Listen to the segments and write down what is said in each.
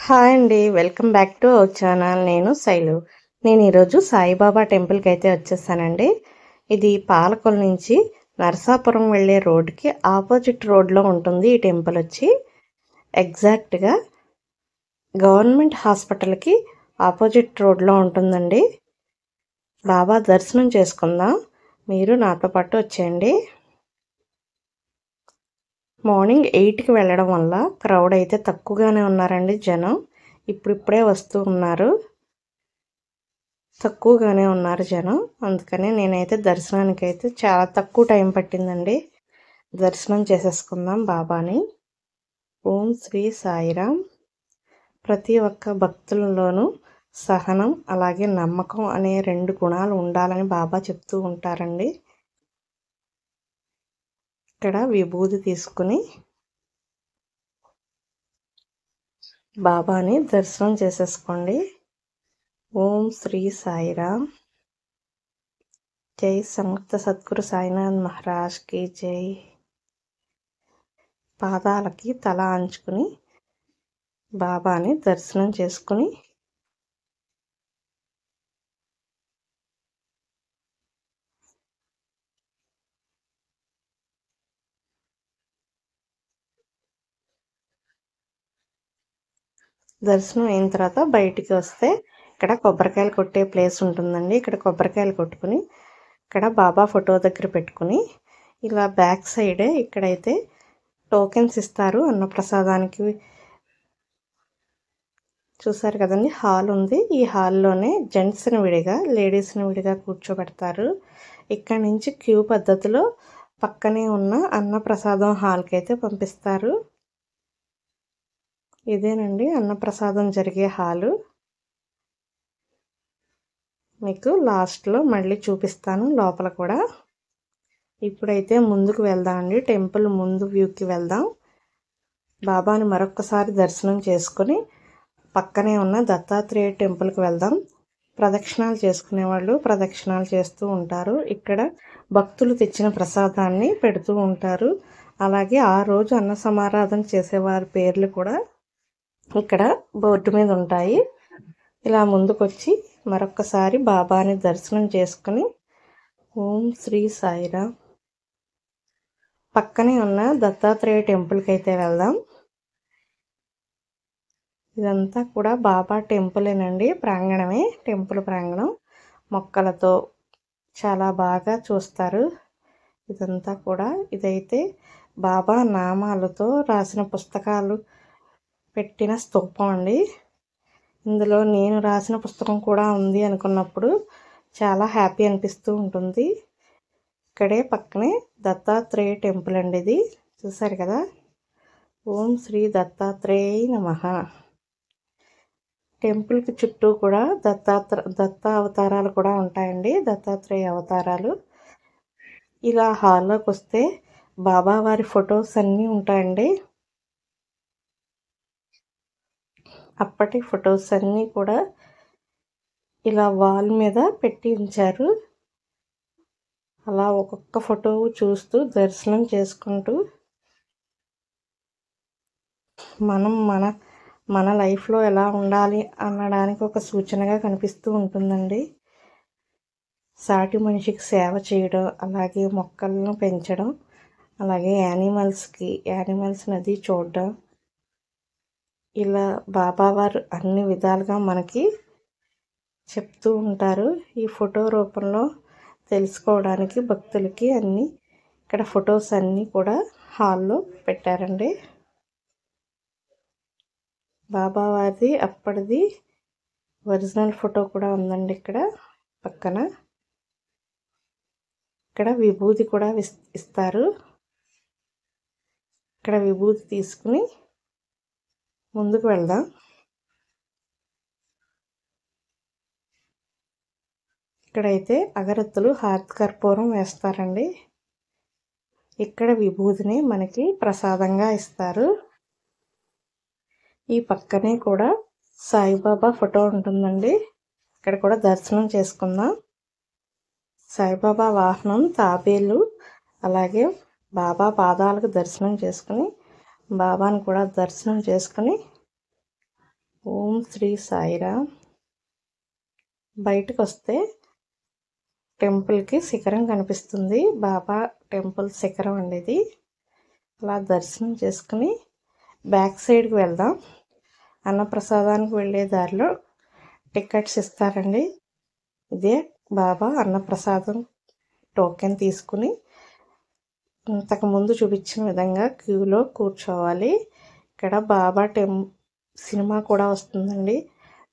Hi అండి. Welcome back to our channel. నేను శైలు. నేను ఈరోజు సాయిబాబా టెంపుల్కి అయితే వచ్చేసానండి. ఇది పాలకొల నుంచి నరసాపురం వెళ్ళే రోడ్డుకి ఆపోజిట్ రోడ్లో ఉంటుంది. ఈ టెంపుల్ వచ్చి ఎగ్జాక్ట్గా గవర్నమెంట్ హాస్పిటల్కి ఆపోజిట్ రోడ్లో ఉంటుందండి. బాబా దర్శనం చేసుకుందాం. మీరు నాతో పాటు వచ్చేయండి. మార్నింగ్ 8కి వెళ్ళడం వల్ల క్రౌడ్ అయితే తక్కువగానే ఉన్నారండి. జనం ఇప్పుడిప్పుడే వస్తూ ఉన్నారు. తక్కువగానే ఉన్నారు జనం. అందుకని నేనైతే దర్శనానికి అయితే చాలా తక్కువ టైం పట్టిందండి. దర్శనం చేసేసుకుందాం బాబాని. ఓం శ్రీ సాయిరామ్. ప్రతి ఒక్క భక్తులలోనూ సహనం అలాగే నమ్మకం అనే 2 గుణాలు ఉండాలని బాబా చెప్తూ ఉంటారండి. ఇక్కడ విభూది తీసుకుని బాబాని దర్శనం చేసేసుకోండి. ఓం శ్రీ సాయిరామ్. జై సంయుక్త సద్గురు సాయినాథ్ మహారాజ్కి జై. పాదాలకి తల అంచుకుని బాబాని దర్శనం చేసుకుని దర్శనం అయిన తర్వాత బయటికి వస్తే ఇక్కడ కొబ్బరికాయలు కొట్టే ప్లేస్ ఉంటుందండి. ఇక్కడ కొబ్బరికాయలు కొట్టుకుని ఇక్కడ బాబా ఫోటో దగ్గర పెట్టుకుని ఇలా బ్యాక్ సైడే ఇక్కడైతే టోకెన్స్ ఇస్తారు అన్నప్రసాదానికి. చూసారు కదండి, హాల్ ఉంది. ఈ హాల్లోనే జెంట్స్ని విడిగా లేడీస్ని విడిగా కూర్చోబెడతారు. ఇక్కడ నుంచి క్యూ పద్ధతిలో పక్కనే ఉన్న అన్నప్రసాదం హాల్కి అయితే పంపిస్తారు. ఇదేనండి అన్నప్రసాదం జరిగే హాలు. మీకు లాస్ట్లో మళ్ళీ చూపిస్తాను లోపల కూడా. ఇప్పుడైతే ముందుకు వెళ్దామండి. టెంపుల్ ముందు వ్యూకి వెళ్దాం. బాబాని మరొక్కసారి దర్శనం చేసుకొని పక్కనే ఉన్న దత్తాత్రేయ టెంపుల్కి వెళ్దాం. ప్రదక్షిణాలు చేసుకునే వాళ్ళు ప్రదక్షిణాలు చేస్తూ ఉంటారు. ఇక్కడ భక్తులు తెచ్చిన ప్రసాదాన్ని పెడుతూ ఉంటారు. అలాగే ఆ రోజు అన్న సమారాధన చేసేవారి పేర్లు కూడా ఇక్కడ బోర్డు మీద ఉంటాయి. ఇలా ముందుకొచ్చి మరొక్కసారి బాబాని దర్శనం చేసుకుని ఓం శ్రీ సాయిరామ్. పక్కనే ఉన్న దత్తాత్రేయ టెంపుల్కి అయితే వెళ్దాం. ఇదంతా కూడా బాబా టెంపులేనండి. ప్రాంగణమే, టెంపుల్ ప్రాంగణం. మొక్కలతో చాలా బాగా చూస్తారు. ఇదంతా కూడా ఇదైతే బాబా నామాలతో రాసిన పుస్తకాలు పెట్టిన స్తూపం అండి. ఇందులో నేను రాసిన పుస్తకం కూడా ఉంది అనుకున్నప్పుడు చాలా హ్యాపీ అనిపిస్తూ ఉంటుంది. ఇక్కడే పక్కనే దత్తాత్రేయ టెంపుల్ అండి ఇది. చూసారు కదా. ఓం శ్రీ దత్తాత్రేయ నమః. టెంపుల్కి చుట్టూ కూడా దత్త అవతారాలు కూడా ఉంటాయండి. దత్తాత్రేయ అవతారాలు. ఇలా హాల్లోకి వస్తే బాబా వారి ఫొటోస్ అన్నీ ఉంటాయండి. అప్పటి ఫొటోస్ అన్నీ కూడా ఇలా వాల్ మీద పెట్టి ఉంచారు. అలా ఒక్కొక్క ఫోటో చూస్తూ దర్శనం చేసుకుంటూ మనం మన లైఫ్లో ఎలా ఉండాలి అనడానికి ఒక సూచనగా కనిపిస్తూ ఉంటుందండి. సాటి మనిషికి సేవ చేయడం, అలాగే మొక్కలను పెంచడం, అలాగే యానిమల్స్ని అది చూడడం, ఇలా బాబావారు అన్ని విధాలుగా మనకి చెప్తూ ఉంటారు. ఈ ఫోటో రూపంలో తెలుసుకోవడానికి భక్తులకి అన్నీ ఇక్కడ ఫొటోస్ అన్నీ కూడా హాల్లో పెట్టారండి. బాబావారిది అప్పటిది ఒరిజినల్ ఫోటో కూడా ఉందండి ఇక్కడ పక్కన. ఇక్కడ విభూది కూడా ఇస్తారు. ఇక్కడ విభూది తీసుకుని ముందుకు వెళ్దాం. ఇక్కడైతే అగరత్తులు హారతి కర్పూరం వేస్తారండి. ఇక్కడ విభూదిని మనకి ప్రసాదంగా ఇస్తారు. ఈ పక్కనే కూడా సాయిబాబా ఫోటో ఉంటుందండి. ఇక్కడ కూడా దర్శనం చేసుకుందాం. సాయిబాబా వాహనం తాబేలు. అలాగే బాబా పాదాలకు దర్శనం చేసుకుని బాబాని కూడా దర్శనం చేసుకుని ఓం శ్రీ సాయిరామ్. బయటకు వస్తే టెంపుల్కి శిఖరం కనిపిస్తుంది. బాబా టెంపుల్ శిఖరం అండి ఇది. అలా దర్శనం చేసుకుని బ్యాక్ సైడ్కి వెళ్దాం. అన్నప్రసాదానికి వెళ్ళే దారిలో టికెట్స్ ఇస్తారండి. ఇదే బాబా అన్నప్రసాదం టోకెన్ తీసుకుని ఇంతకుముందు చూపించిన విధంగా క్యూలో కూర్చోవాలి. ఇక్కడ బాబా సినిమా కూడా వస్తుందండి.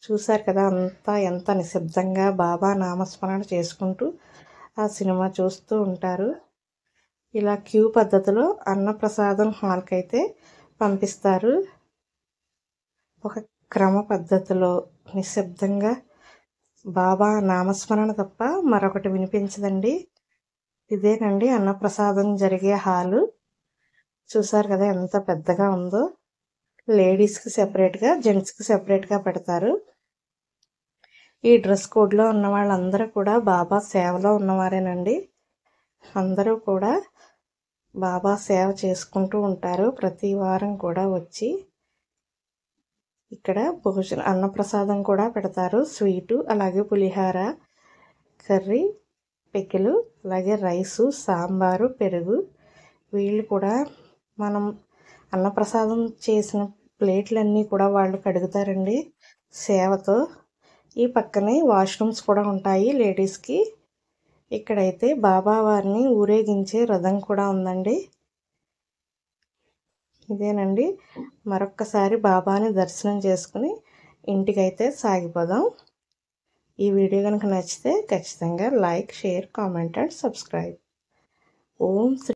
చూశారు కదా, అంతా ఎంత నిశ్శబ్దంగా బాబా నామస్మరణ చేసుకుంటూ ఆ సినిమా చూస్తూ ఉంటారు. ఇలా క్యూ పద్ధతిలో అన్నప్రసాదం హాల్కి అయితే పంపిస్తారు. ఒక క్రమ పద్ధతిలో నిశ్శబ్దంగా బాబా నామస్మరణ తప్ప మరొకటి వినిపించదండి. ఇదేనండి అన్నప్రసాదం జరిగే హాలు. చూసారు కదా ఎంత పెద్దగా ఉందో. లేడీస్కి సెపరేట్గా, జెంట్స్కి సెపరేట్గా పెడతారు. ఈ డ్రెస్ కోడ్లో ఉన్న వాళ్ళందరూ కూడా బాబా సేవలో ఉన్నవారేనండి. అందరూ కూడా బాబా సేవ చేసుకుంటూ ఉంటారు. ప్రతి వారం కూడా వచ్చి ఇక్కడ అన్నప్రసాదం కూడా పెడతారు. స్వీటు, అలాగే పులిహార, కర్రీ, పికిలు, అలాగే రైసు, సాంబారు, పెరుగు. వీళ్ళు కూడా మనం అన్నప్రసాదం చేసిన ప్లేట్లన్నీ కూడా వాళ్ళు కడుగుతారండి సేవతో. ఈ పక్కనే వాష్రూమ్స్ కూడా ఉంటాయి లేడీస్కి. ఇక్కడైతే బాబా వారిని ఊరేగించే రథం కూడా ఉందండి. ఇదేనండి. మరొక్కసారి బాబాని దర్శనం చేసుకుని ఇంటికైతే సాగిపోదాం. ఈ వీడియో కనుక నచ్చితే ఖచ్చితంగా like, share, comment and subscribe. Om Shri